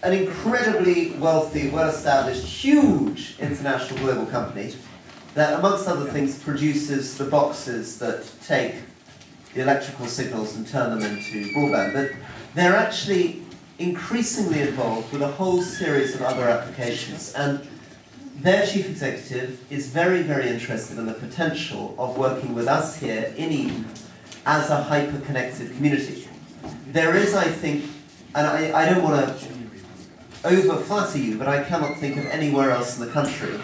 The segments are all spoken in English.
an incredibly wealthy, well-established, huge international global company that, amongst other things, produces the boxes that take the electrical signals and turn them into broadband. But they're actually increasingly involved with a whole series of other applications. And their chief executive is very, very interested in the potential of working with us here in Eden as a hyper-connected community. There is, I think, and I don't want to over-flatter you, but I cannot think of anywhere else in the country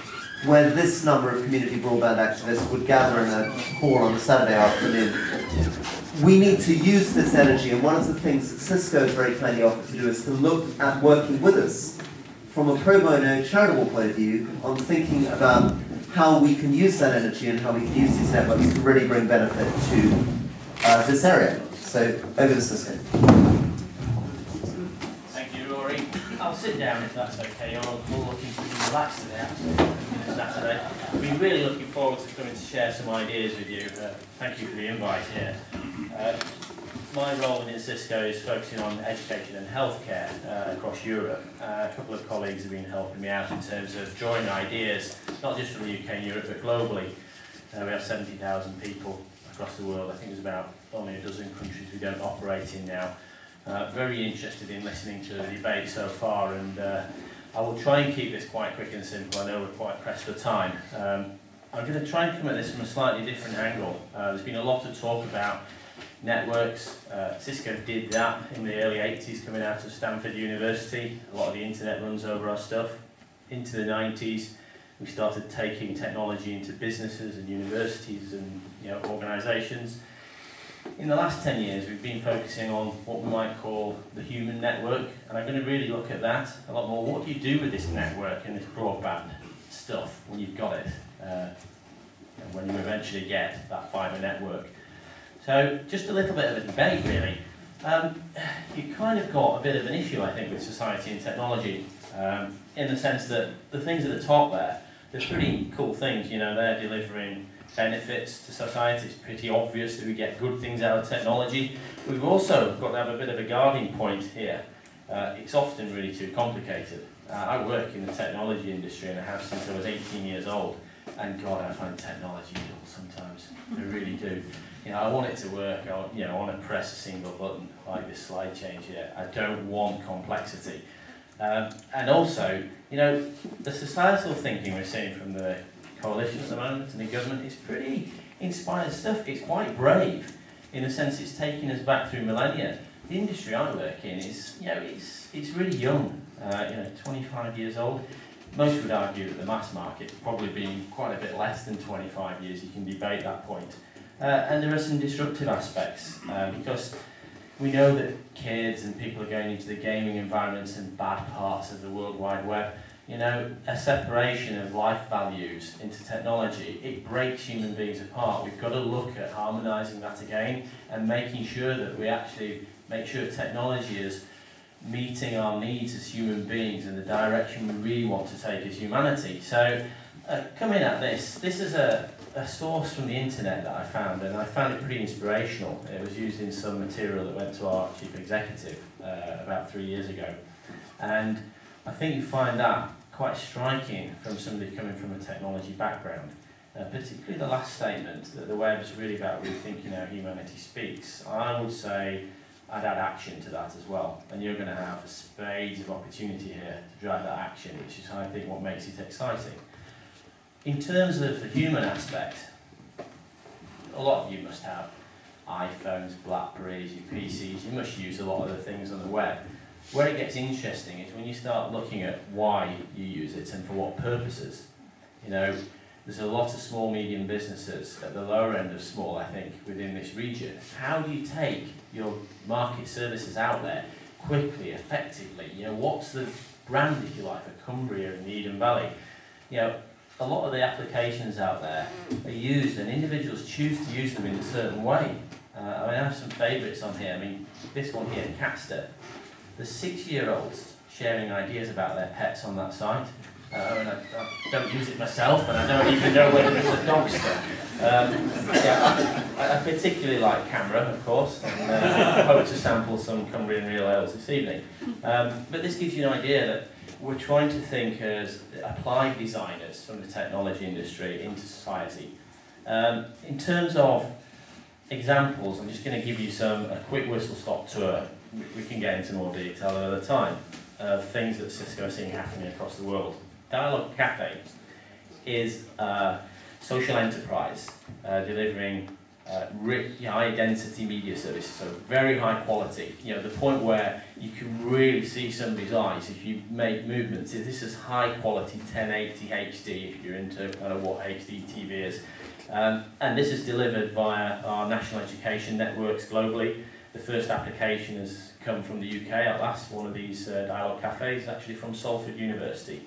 where this number of community broadband activists would gather in a hall on a Saturday afternoon. We need to use this energy, and one of the things that Cisco has very kindly offered to do is to look at working with us from a pro bono charitable point of view on thinking about how we can use that energy and how we can use these networks to really bring benefit to this area. So, over to Cisco. Thank you, Rory. I'll sit down if that's okay. I'm more looking to be relaxed today, actually, Saturday. I've been really looking forward to coming to share some ideas with you. Thank you for the invite here. My role within Cisco is focusing on education and healthcare across Europe. A couple of colleagues have been helping me out in terms of drawing ideas, not just from the UK and Europe, but globally. We have 70,000 people across the world. I think there's about only a dozen countries we don't operate in now. Very interested in listening to the debate so far, and I will try and keep this quite quick and simple. I know we're quite pressed for time. I'm going to try and come at this from a slightly different angle. There's been a lot of talk about networks. Cisco did that in the early 80s coming out of Stanford University. A lot of the internet runs over our stuff. Into the 90s, we started taking technology into businesses and universities and organisations. In the last 10 years, we've been focusing on what we might call the human network, and I'm going to really look at that a lot more. What do you do with this network and this broadband stuff when you've got it, when you eventually get that fibre network? So, just a little bit of a debate, really. You've kind of got a bit of an issue, I think, with society and technology, in the sense that the things at the top there, they're pretty cool things. They're delivering benefits to society. It's pretty obvious that we get good things out of technology. We've also got to have a bit of a guarding point here. It's often really too complicated. I work in the technology industry and I have since I was 18 years old, and God, I find technology dull sometimes. I really do. I want it to work. I want to press a single button like this slide change here. I don't want complexity. And also, the societal thinking we're seeing from the coalition at the moment and the government is pretty inspired stuff. It's quite brave in the sense it's taking us back through millennia. The industry I work in is, it's really young, 25 years old. Most would argue that the mass market probably being quite a bit less than 25 years. You can debate that point. And there are some disruptive aspects because we know that kids and people are going into the gaming environments and bad parts of the World Wide Web. A separation of life values into technology, it breaks human beings apart. We've got to look at harmonising that again and making sure that we actually make sure technology is meeting our needs as human beings in the direction we really want to take as humanity. So, coming at this is a source from the internet that I found, and I found it pretty inspirational. It was used in some material that went to our chief executive about 3 years ago. And I think you find that quite striking from somebody coming from a technology background, particularly the last statement, that the web is really about rethinking how humanity speaks. I would say I'd add action to that as well, and you're going to have spades of opportunity here to drive that action, which is, I think, what makes it exciting. In terms of the human aspect, a lot of you must have iPhones, Blackberries, your PCs. You must use a lot of the things on the web. Where it gets interesting is when you start looking at why you use it and for what purposes. There's a lot of small, medium businesses at the lower end of small, I think, within this region. How do you take your market services out there quickly, effectively? What's the brand, if you like, for Cumbria in the Eden Valley? A lot of the applications out there are used, and individuals choose to use them in a certain way. I have some favourites on here. This one here, Catster. The 6-year-olds sharing ideas about their pets on that site. and I don't use it myself, and I don't even know whether it's a dogster. Yeah, I particularly like camera, of course, and I hope to sample some Cumbrian real ales this evening. But this gives you an idea that we're trying to think as applied designers from the technology industry into society. In terms of examples, I'm just going to give you a quick whistle-stop tour. We can get into more detail another time of things that Cisco are seeing happening across the world. Dialogue Cafe is a social enterprise delivering high-density media services, so very high quality. You know, the point where you can really see somebody's eyes if you make movements. This is high-quality 1080 HD if you're into what HD TV is. And this is delivered via our national education networks globally. The first application has come from the UK at last. One of these Dialogue Cafes actually from Salford University,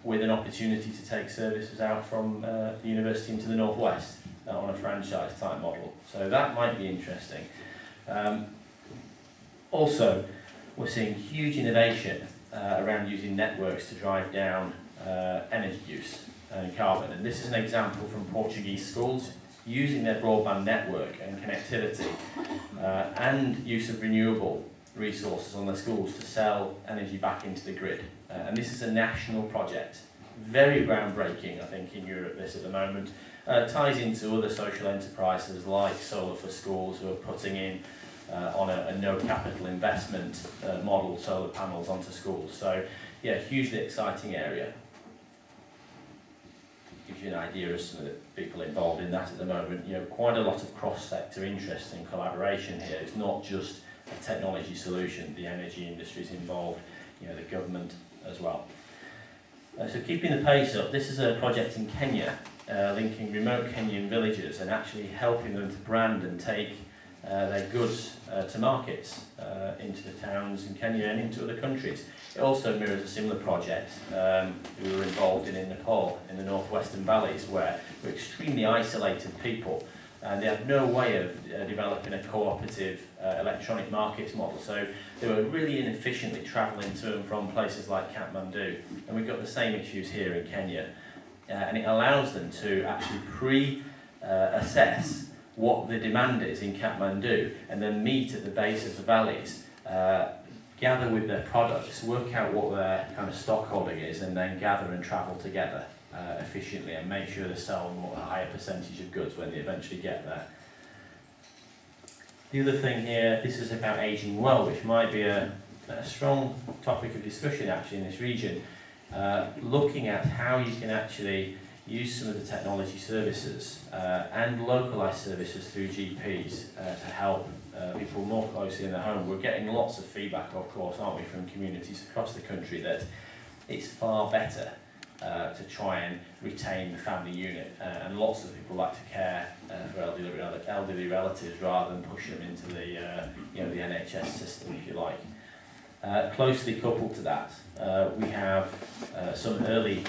with an opportunity to take services out from the university into the northwest on a franchise type model. So that might be interesting. Also, we're seeing huge innovation around using networks to drive down energy use and carbon. And this is an example from Portuguese schools using their broadband network and connectivity and use of renewable resources on their schools to sell energy back into the grid. And this is a national project. Very groundbreaking, I think, in Europe, this at the moment. Ties into other social enterprises like Solar for Schools, who are putting in on a no capital investment model solar panels onto schools. So, yeah, hugely exciting area. Gives you an idea of some of the people involved in that at the moment. You know, quite a lot of cross-sector interest and collaboration here. It's not just a technology solution. The energy industry is involved, you know, the government as well. So keeping the pace up, this is a project in Kenya, linking remote Kenyan villages and actually helping them to brand and take their goods to markets into the towns in Kenya and into other countries. It also mirrors a similar project we were involved in Nepal, in the northwestern valleys, where we're extremely isolated people and they had no way of developing a cooperative electronic markets model. So they were really inefficiently travelling to and from places like Kathmandu. And we've got the same issues here in Kenya. And it allows them to actually pre-assess what the demand is in Kathmandu and then meet at the base of the valleys, gather with their products, work out what their kind of stock holding is, and then gather and travel together efficiently and make sure they're selling a higher percentage of goods when they eventually get there. The other thing here, this is about ageing well, which might be a strong topic of discussion actually in this region, looking at how you can actually use some of the technology services and localised services through GPs to help people more closely in the home. We're getting lots of feedback, of course, aren't we, from communities across the country that it's far better to try and retain the family unit, and lots of people like to care for elderly relatives rather than push them into the the NHS system, if you like. Closely coupled to that, we have some early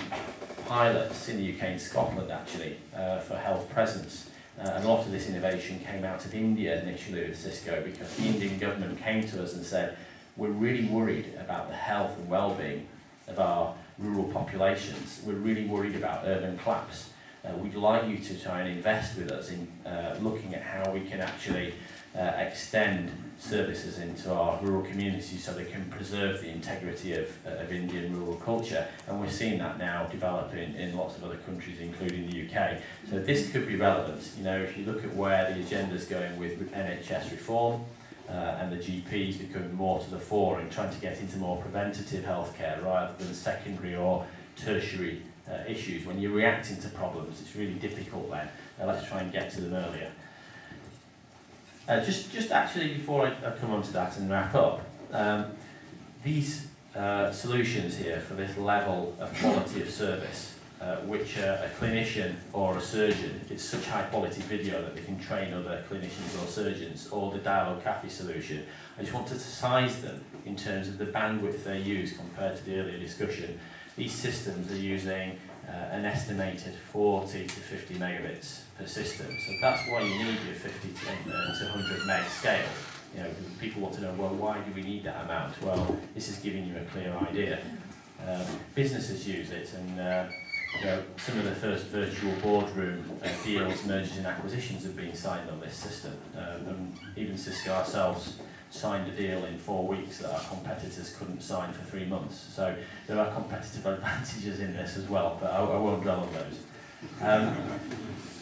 pilots in the UK and Scotland actually for health presence. And a lot of this innovation came out of India initially with Cisco, because the Indian government came to us and said, we're really worried about the health and well-being of our rural populations. We're really worried about urban collapse. We'd like you to try and invest with us in looking at how we can actually extend services into our rural communities so they can preserve the integrity of Indian rural culture. And we're seeing that now develop in lots of other countries, including the UK. So this could be relevant. You know, if you look at where the agenda's going with NHS reform and the GPs becoming more to the fore and trying to get into more preventative healthcare rather than secondary or tertiary issues. When you're reacting to problems, it's really difficult then. Let's try and get to them earlier. Just actually before I come on to that and wrap up, these solutions here for this level of quality of service, which a clinician or a surgeon, it's such high quality video that they can train other clinicians or surgeons, or the Dialogue Cafe solution, I just wanted to size them in terms of the bandwidth they use compared to the earlier discussion. These systems are using an estimated 40 to 50 megabits per system. So that's why you need your 50 to 100 meg scale. You know, people want to know, well, why do we need that amount? Well, this is giving you a clear idea. Businesses use it, and you know, some of the first virtual boardroom deals, mergers and acquisitions have been signed on this system. And even Cisco ourselves signed a deal in 4 weeks that our competitors couldn't sign for 3 months. So there are competitive advantages in this as well, but I won't dwell on those.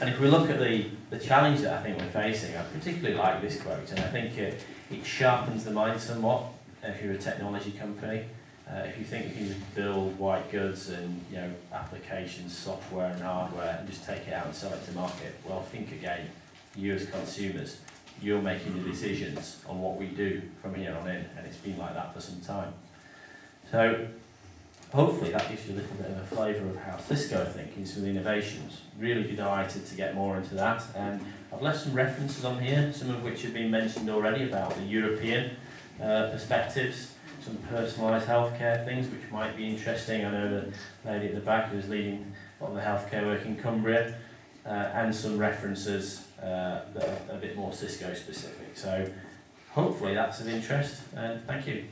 And if we look at the challenge that I think we're facing, I particularly like this quote, and I think it sharpens the mind somewhat if you're a technology company. If you think you can build white goods and, you know, applications, software and hardware and just take it out and sell it to market, well, think again. You as consumers, you're making the decisions on what we do from here on in, and it's been like that for some time. So hopefully that gives you a little bit of a flavour of how Cisco are thinking with innovations. Really be delighted to get more into that, and I've left some references on here, some of which have been mentioned already about the European perspectives, some personalised healthcare things which might be interesting. I know the lady at the back who's leading a lot of the healthcare work in Cumbria, and some references that are a bit more Cisco specific. So hopefully that's of interest, and thank you.